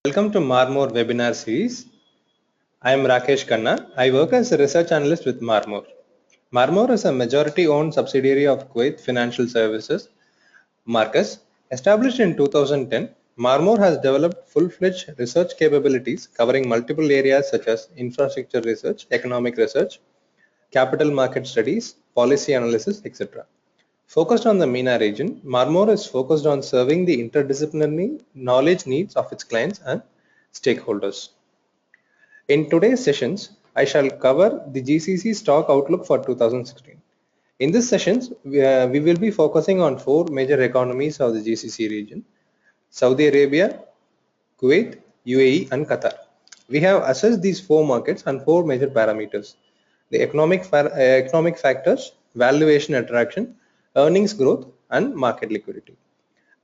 Welcome to Marmor webinar series. I am Rakesh Khanna. I work as a research analyst with Marmor. Marmor is a majority-owned subsidiary of Kuwait Financial Services, Marcus. Established in 2010, Marmor has developed full-fledged research capabilities covering multiple areas such as infrastructure research, economic research, capital market studies, policy analysis, etc. Focused on the Mena region, Marmor is focused on serving the interdisciplinary knowledge needs of its clients and stakeholders. In today's sessions, I shall cover the GCC stock outlook for 2016. In these sessions, we will be focusing on four major economies of the GCC region: Saudi Arabia, Kuwait, UAE, and Qatar. We have assessed these four markets on four major parameters: the economic factors, valuation attraction, earnings growth, and market liquidity.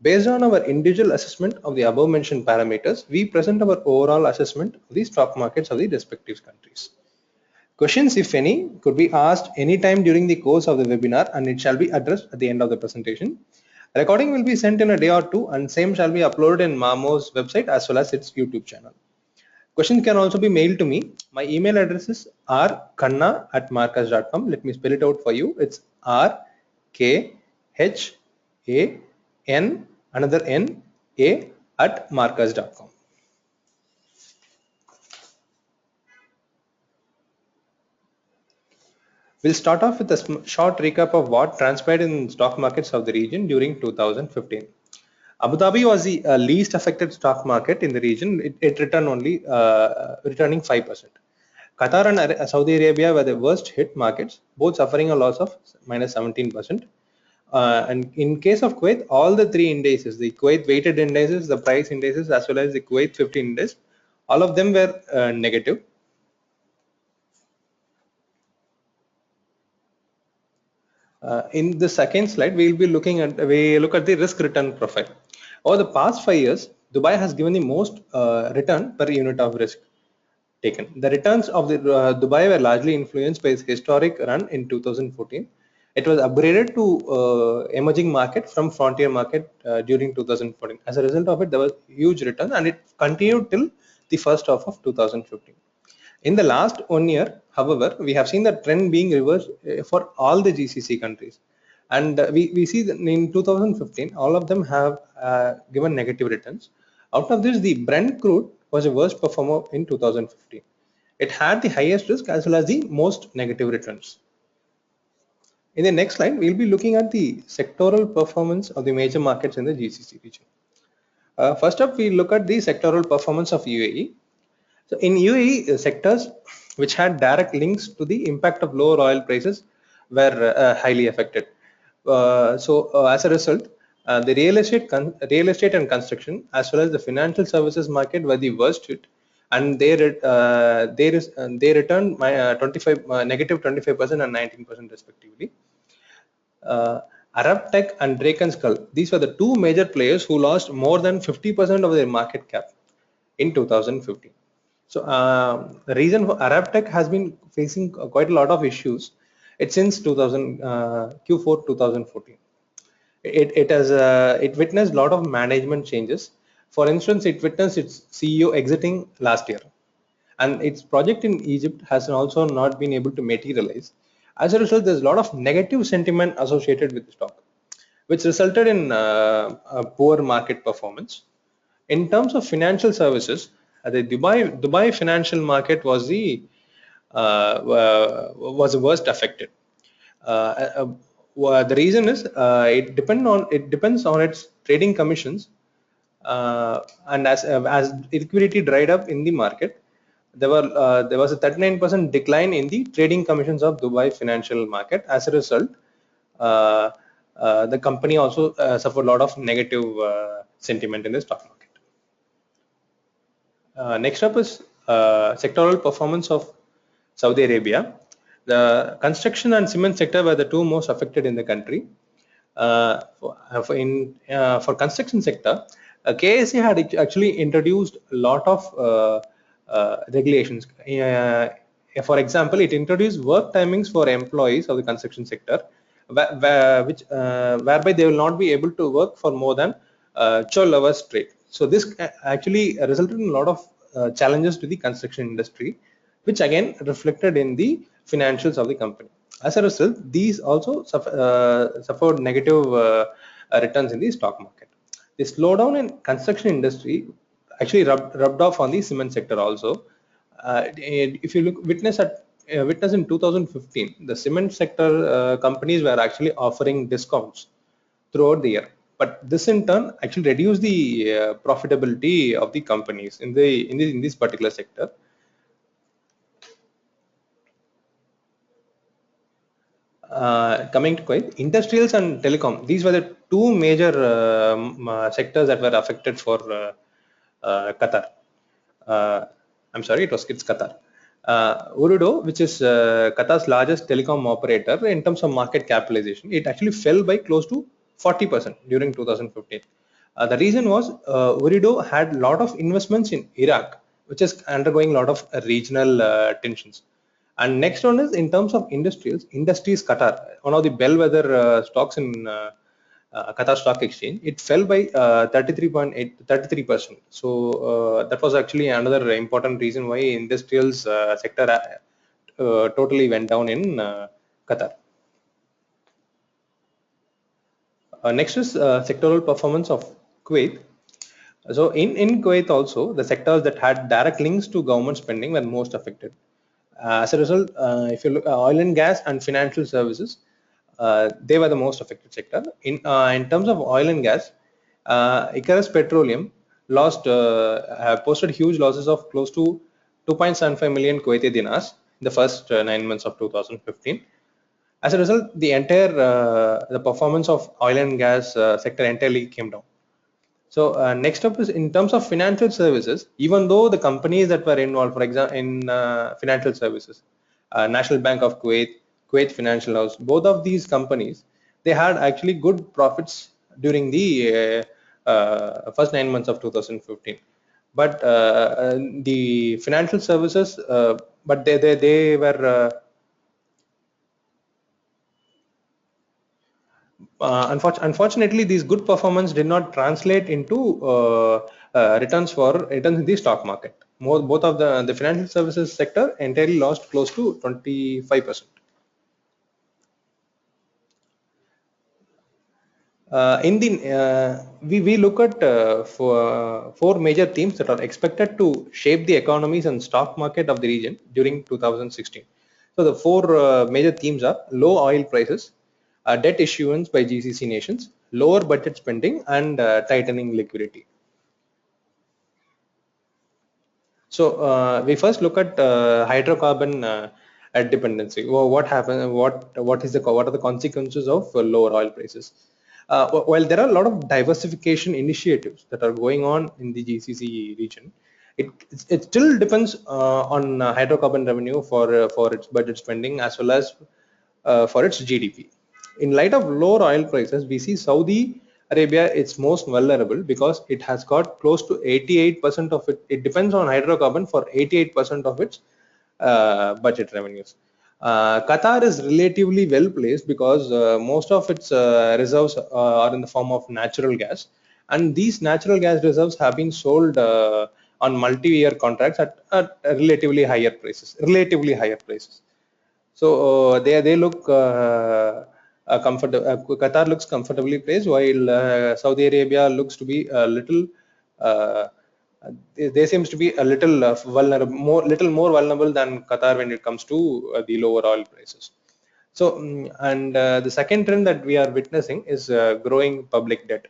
Based on our individual assessment of the above mentioned parameters, we present our overall assessment of the stock markets of the respective countries. Questions, if any, could be asked anytime during the course of the webinar, and it shall be addressed at the end of the presentation. Recording will be sent in a day or two, and same shall be uploaded in Marmor's website as well as its YouTube channel. Questions can also be mailed to me. My email address is rkhanna@marcus.com. Let me spell it out for you. It's RKHAN another N A at marcus.com. We'll start off with a short recap of what transpired in stock markets of the region during 2015. Abu Dhabi was the least affected stock market in the region. It returned only returning 5%. Qatar and Saudi Arabia were the worst hit markets, both suffering a loss of minus 17%. And in case of Kuwait, all the three indices, the Kuwait weighted indices, the price indices, as well as the Kuwait 50 index, all of them were negative. In the second slide, we look at the risk return profile. Over the past 5 years, Dubai has given the most return per unit of risk taken. The returns of the Dubai were largely influenced by its historic run in 2014. It was upgraded to emerging market from frontier market during 2014. As a result of it, there was huge return, and it continued till the first half of 2015. In the last 1 year, however, we have seen the trend being reversed for all the GCC countries. And we see that in 2015, all of them have given negative returns. Out of this, the Brent crude was the worst performer in 2015. It had the highest risk as well as the most negative returns. In the next slide, we'll be looking at the sectoral performance of the major markets in the GCC region. First up, we look at the sectoral performance of UAE. So in UAE, sectors which had direct links to the impact of lower oil prices were highly affected. As a result, the real estate and construction, as well as the financial services market, were the worst hit, and they returned negative 25% and 19% respectively. Arab Tech and Drake and Skull, these were the two major players who lost more than 50% of their market cap in 2015. So the reason for Arab Tech has been facing quite a lot of issues. It's since Q4 2014. It witnessed a lot of management changes. For instance, it witnessed its CEO exiting last year, and its project in Egypt has also not been able to materialize. As a result, there's a lot of negative sentiment associated with the stock, which resulted in a poor market performance. In terms of financial services, the Dubai financial market was the worst affected. The reason is it depends on its trading commissions, and as liquidity dried up in the market, there was a 39% decline in the trading commissions of Dubai financial market. As a result, the company also suffered a lot of negative sentiment in the stock market. Next up is sectoral performance of Saudi Arabia. The construction and cement sector were the two most affected in the country. For construction sector, KSA had actually introduced a lot of regulations. For example, it introduced work timings for employees of the construction sector, whereby they will not be able to work for more than 12 hours straight. So this actually resulted in a lot of challenges to the construction industry, which again reflected in the financials of the company. As a result, these also suffered negative returns in the stock market. The slowdown in construction industry actually rubbed off on the cement sector also. If you look witness in 2015, the cement sector companies were actually offering discounts throughout the year. But this in turn actually reduced the profitability of the companies in this particular sector. Coming to Kuwait, industrials and telecom, these were the two major sectors that were affected for Qatar. Uh, I'm sorry, it's Qatar. Ooredoo, which is Qatar's largest telecom operator in terms of market capitalization, it actually fell by close to 40% during 2015. The reason was Ooredoo had a lot of investments in Iraq, which is undergoing a lot of regional tensions. And next one is in terms of industries Qatar, one of the bellwether stocks in Qatar Stock Exchange, it fell by 33%. So that was actually another important reason why industrials sector totally went down in Qatar. Next is sectoral performance of Kuwait. So in Kuwait also, the sectors that had direct links to government spending were most affected. As a result, if you look at oil and gas and financial services, they were the most affected sector. In terms of oil and gas, Icarus Petroleum posted huge losses of close to 2.75 million Kuwaiti dinars in the first 9 months of 2015. As a result, the performance of oil and gas sector entirely came down. So next up is in terms of financial services, even though the companies that were involved, for example, in financial services, National Bank of Kuwait, Kuwait Financial House, both of these companies, they had actually good profits during the first 9 months of 2015. But the financial services, but they were unfortunately, these good performance did not translate into returns in the stock market. Both of the financial services sector entirely lost close to 25%. We look at four major themes that are expected to shape the economies and stock market of the region during 2016. So the four major themes are low oil prices, debt issuance by GCC nations, lower budget spending, and tightening liquidity. So we first look at hydrocarbon dependency. Well, what happened? What are the consequences of lower oil prices? While there are a lot of diversification initiatives that are going on in the GCC region, it still depends on hydrocarbon revenue for its budget spending as well as for its GDP. In light of lower oil prices, we see Saudi Arabia is most vulnerable because it has got close to 88% of it. It depends on hydrocarbon for 88% of its budget revenues. Qatar is relatively well placed because most of its reserves are in the form of natural gas, and these natural gas reserves have been sold on multi-year contracts at relatively higher prices. Relatively higher prices. So they look comfortable. Qatar looks comfortably placed, while Saudi Arabia looks to be a little. Uh, they seems to be a little little more vulnerable than Qatar when it comes to the lower oil prices. So, the second trend that we are witnessing is growing public debt.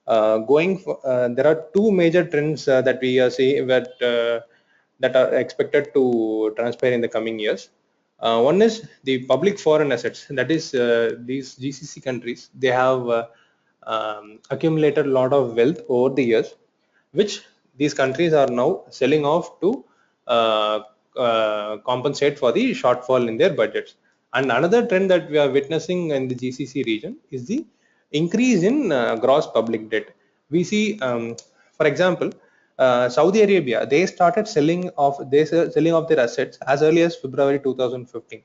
There are two major trends that we are seeing that are expected to transpire in the coming years. One is the public foreign assets. That is, these GCC countries, they have accumulated a lot of wealth over the years, which these countries are now selling off to compensate for the shortfall in their budgets. And another trend that we are witnessing in the GCC region is the increase in gross public debt. We see, for example, Saudi Arabia, they started selling off their assets as early as February 2015.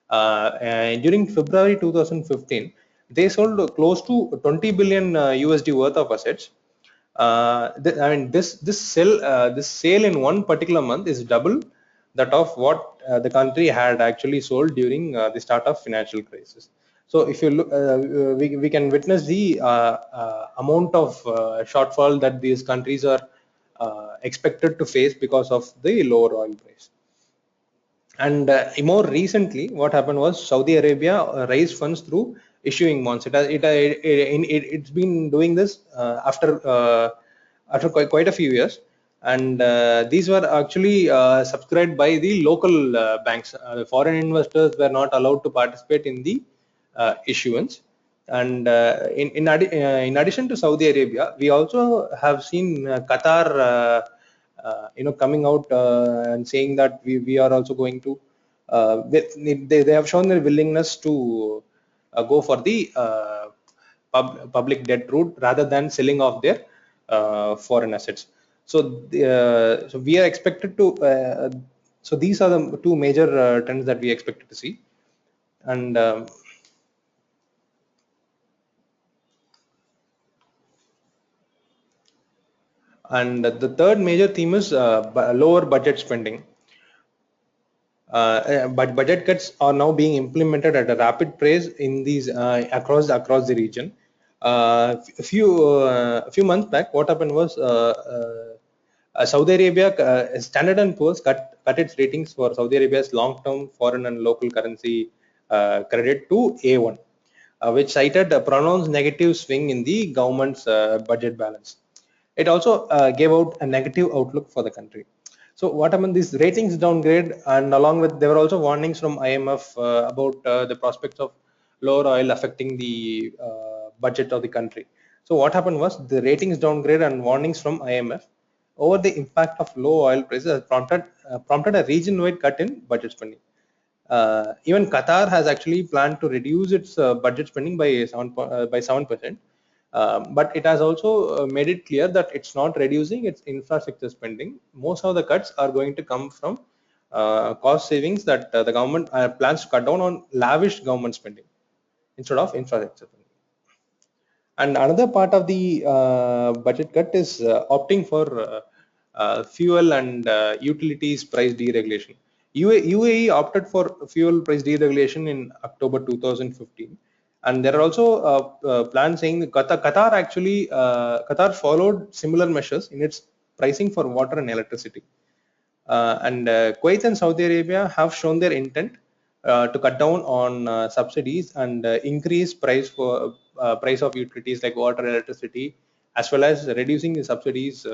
And during February 2015, they sold close to 20 billion USD worth of assets, I mean, this sale in one particular month is double that of what the country had actually sold during the start of financial crisis. So if you look, we can witness the amount of shortfall that these countries are expected to face because of the lower oil price. And more recently, what happened was Saudi Arabia raised funds through issuing bonds. It's been doing this after quite a few years, and these were actually subscribed by the local banks. Foreign investors were not allowed to participate in the issuance. And in addition to Saudi Arabia, we also have seen Qatar. Coming out and saying that we are also going to they have shown their willingness to go for the public debt route rather than selling off their foreign assets. So we are expected to so these are the two major trends that we expected to see. And um, and the third major theme is lower budget spending. But budget cuts are now being implemented at a rapid pace in these across the region. A few months back, what happened was Saudi Arabia, Standard and Poor's cut its ratings for Saudi Arabia's long-term foreign and local currency credit to A1, which cited a pronounced negative swing in the government's budget balance. It also gave out a negative outlook for the country. So what happened? These ratings downgrade, and along with there were also warnings from IMF about the prospects of lower oil affecting the budget of the country. So what happened was the ratings downgrade and warnings from IMF over the impact of low oil prices has prompted a region-wide cut in budget spending. Even Qatar has actually planned to reduce its budget spending by 7%, but it has also made it clear that it's not reducing its infrastructure spending. Most of the cuts are going to come from cost savings that the government plans to cut down on lavish government spending instead of infrastructure spending. And another part of the budget cut is opting for fuel and utilities price deregulation. UAE opted for fuel price deregulation in October 2015, and there are also plans saying that Qatar followed similar measures in its pricing for water and electricity. And Kuwait and Saudi Arabia have shown their intent to cut down on subsidies and increase price of utilities like water, electricity, as well as reducing the subsidies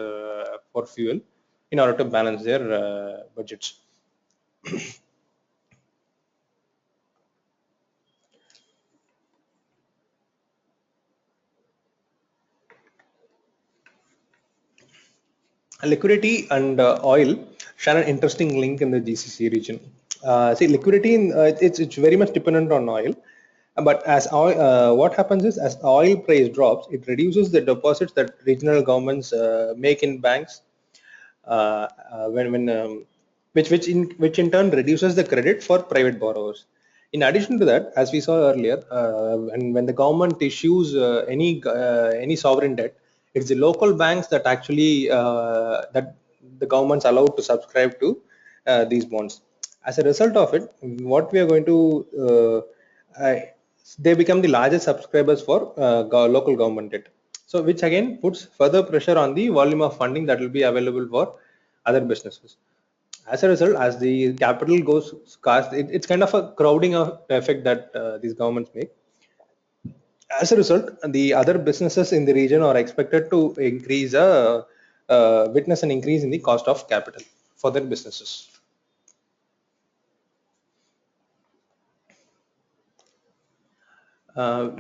for fuel in order to balance their budgets. Liquidity and oil share an interesting link in the GCC region. See, liquidity it's very much dependent on oil, but as oil, what happens is as oil price drops, it reduces the deposits that regional governments make in banks, when which in turn reduces the credit for private borrowers. In addition to that, as we saw earlier, when the government issues any sovereign debt, it's the local banks that actually that the government's allowed to subscribe to these bonds. As a result of it, what we are going to they become the largest subscribers for local government debt. So which again puts further pressure on the volume of funding that will be available for other businesses. As a result, as the capital goes scarce, it's kind of a crowding effect that these governments make. As a result, the other businesses in the region are expected to witness an increase in the cost of capital for their businesses. Uh,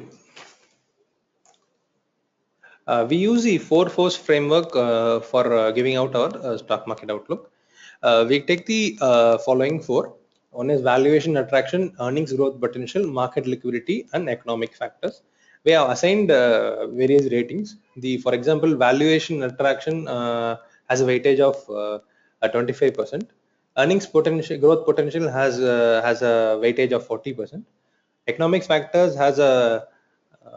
we use the four force framework for giving out our stock market outlook. We take the following four. One is valuation attraction, earnings growth potential, market liquidity, and economic factors. We have assigned various ratings. For example, valuation attraction has a weightage of 25%. Earnings potential, growth potential has a weightage of 40%. Economic factors has a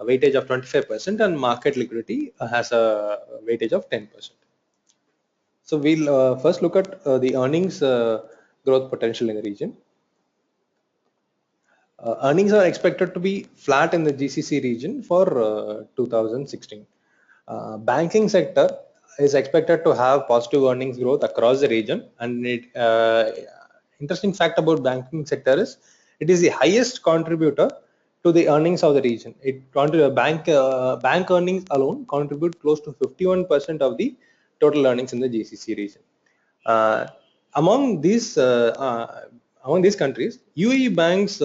weightage of 25%, and market liquidity has a weightage of 10%. So we'll first look at the earnings growth potential in the region. Earnings are expected to be flat in the GCC region for 2016. Banking sector is expected to have positive earnings growth across the region, and interesting fact about banking sector is it is the highest contributor to the earnings of the region. Bank earnings alone contribute close to 51% of the total earnings in the GCC region. Uh, among these uh, uh, among these countries, UAE banks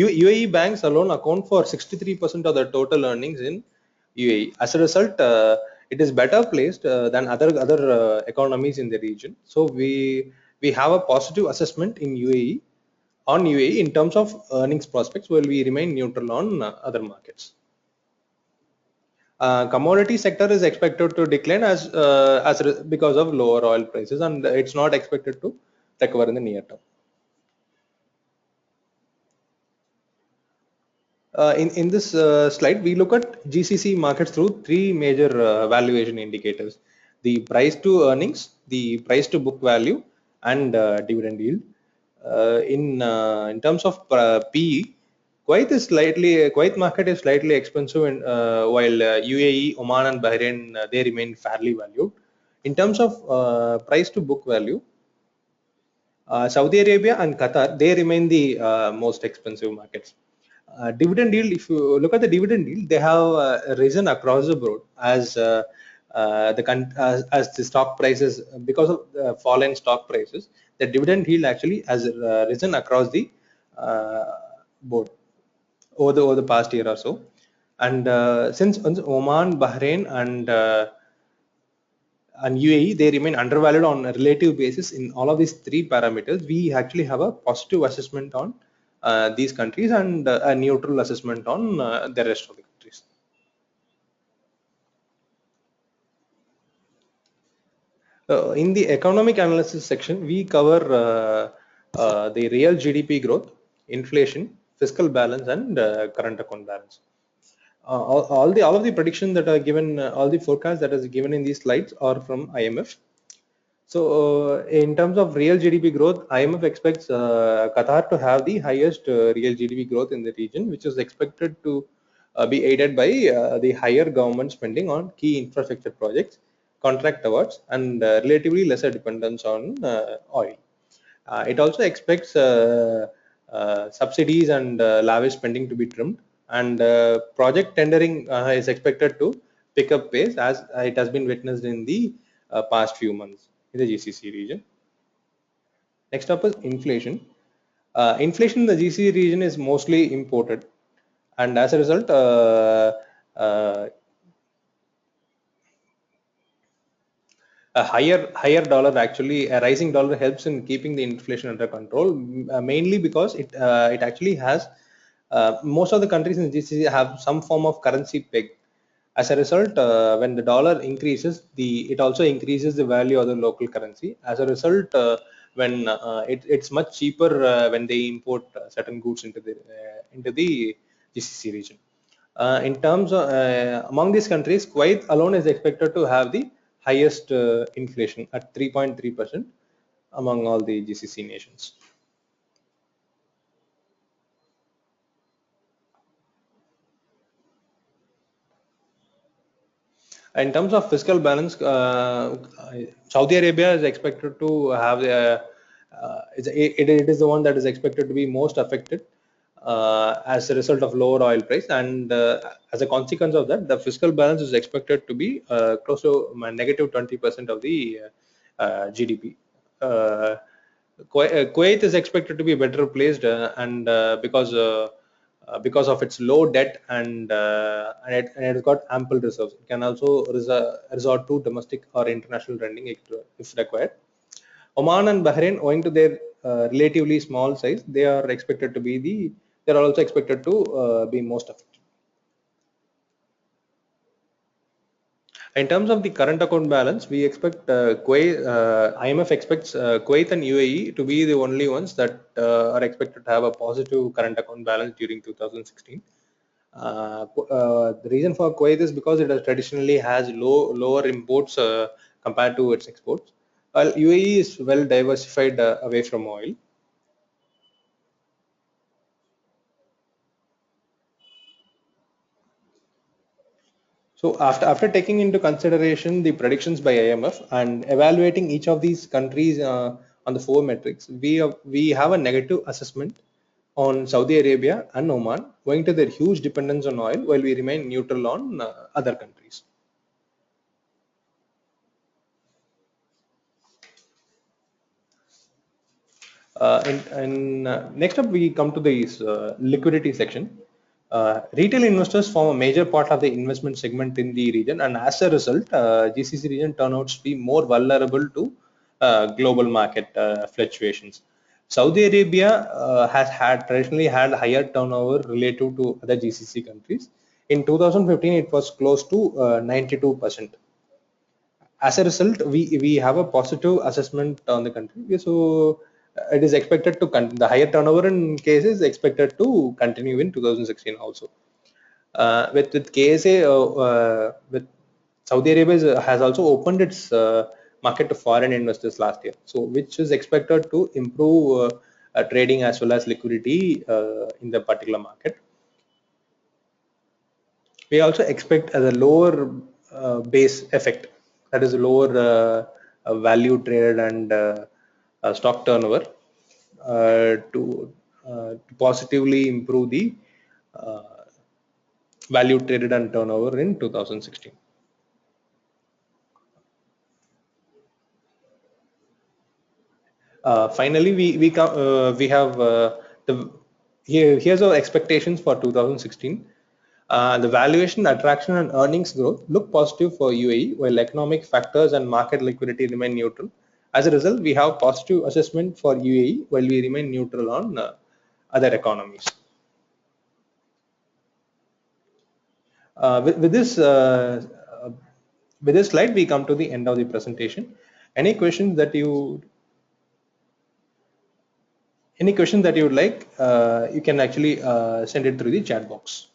UAE banks alone account for 63% of the total earnings in UAE. As a result, it is better placed than other economies in the region. So we have a positive assessment in UAE on UAE in terms of earnings prospects, while we remain neutral on other markets. Commodity sector is expected to decline because of lower oil prices, and it's not expected to recover in the near term. In this slide, we look at GCC markets through three major valuation indicators: the price to earnings, the price to book value, and dividend yield. In terms of PE, Kuwait market is slightly expensive, while UAE, Oman, and Bahrain, they remain fairly valued. In terms of price to book value, Saudi Arabia and Qatar, they remain the most expensive markets. Dividend yield, if you look at the dividend yield, they have risen across the board as the stock prices, because of the fallen stock prices, the dividend yield actually has risen across the uh, board over the past year or so. And since Oman, Bahrain, and UAE, they remain undervalued on a relative basis in all of these three parameters. We actually have a positive assessment on these countries, and a neutral assessment on the rest of the countries. In the economic analysis section, we cover the real GDP growth, inflation, fiscal balance, and current account balance. All of the predictions that are given, all the forecasts that is given in these slides are from IMF. So, in terms of real GDP growth, IMF expects Qatar to have the highest real GDP growth in the region, which is expected to be aided by the higher government spending on key infrastructure projects, contract awards, and relatively lesser dependence on oil. It also expects subsidies and lavish spending to be trimmed, and project tendering is expected to pick up pace, as it has been witnessed in the past few months in the GCC region. Next up is inflation. Inflation in the GCC region is mostly imported, and as a result, uh, a rising dollar helps in keeping the inflation under control, mainly because it actually has most of the countries in the GCC have some form of currency peg. As a result, when the dollar increases, the it also increases the value of the local currency. As a result, when it's much cheaper when they import certain goods into the GCC region. In terms of among these countries, Kuwait alone is expected to have the highest inflation at 3.3% among all the GCC nations. In terms of fiscal balance, Saudi Arabia is expected to have it is the one that is expected to be most affected as a result of lower oil price, and as a consequence of that, the fiscal balance is expected to be close to negative 20% of the GDP. Kuwait is expected to be better placed, and because of its low debt, and it has got ample reserves. It can also resort to domestic or international lending if required. Oman and Bahrain, owing to their relatively small size, they are also expected to be most affected. In terms of the current account balance, we expect IMF expects Kuwait and UAE to be the only ones that are expected to have a positive current account balance during 2016. The reason for Kuwait is because it has traditionally has lower imports compared to its exports, while UAE is well diversified away from oil. So after taking into consideration the predictions by IMF and evaluating each of these countries on the four metrics, we have a negative assessment on Saudi Arabia and Oman, owing to their huge dependence on oil, while we remain neutral on other countries. Next up, we come to this liquidity section. Retail investors form a major part of the investment segment in the region, and as a result, GCC region turn out to be more vulnerable to global market fluctuations. Saudi Arabia has had traditionally had higher turnover relative to other GCC countries. In 2015, it was close to 92%. As a result, we have a positive assessment on the country. So it is expected to the higher turnover in case is expected to continue in 2016 also. With KSA, with Saudi Arabia has also opened its market to foreign investors last year, so which is expected to improve trading as well as liquidity in the particular market. We also expect as a lower base effect, that is lower value traded and stock turnover, to positively improve the uh, value traded and turnover in 2016. Finally, we have the here's our expectations for 2016. The valuation, attraction, and earnings growth look positive for UAE, while economic factors and market liquidity remain neutral. As a result, we have positive assessment for UAE, while we remain neutral on other economies. Uh, with, with this uh, uh, with this slide, we come to the end of the presentation. Any questions that you any question that you would like, you can actually send it through the chat box.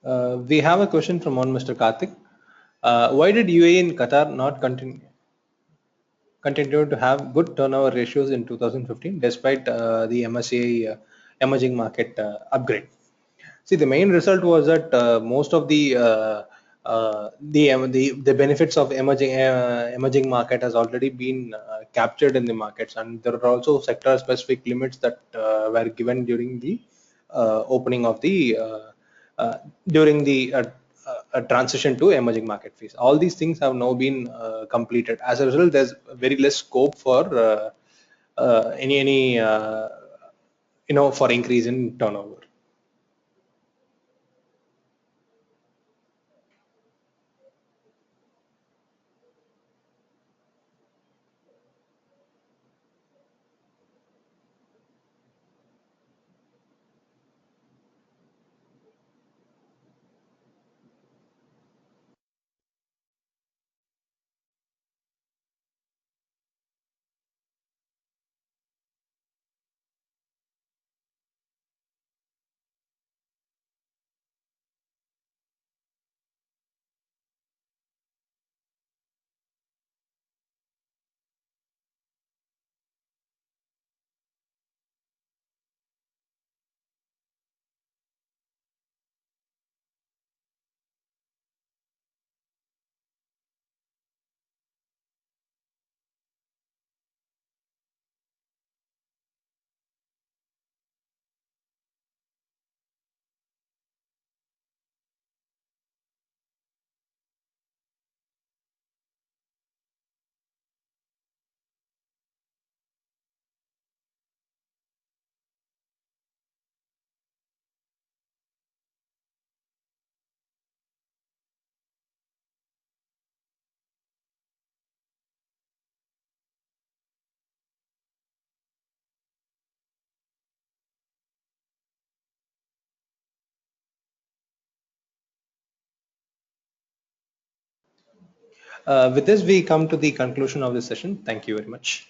We have a question from one Mr. Karthik. Why did UAE and Qatar not continue to have good turnover ratios in 2015 despite the MSCI emerging market upgrade? See, the main result was that most of the benefits of emerging market has already been captured in the markets, and there are also sector specific limits that were given during the opening of the during the transition to emerging market fees. All these things have now been completed. As a result, there's very less scope for any for increase in turnover. With this, we come to the conclusion of the session. Thank you very much.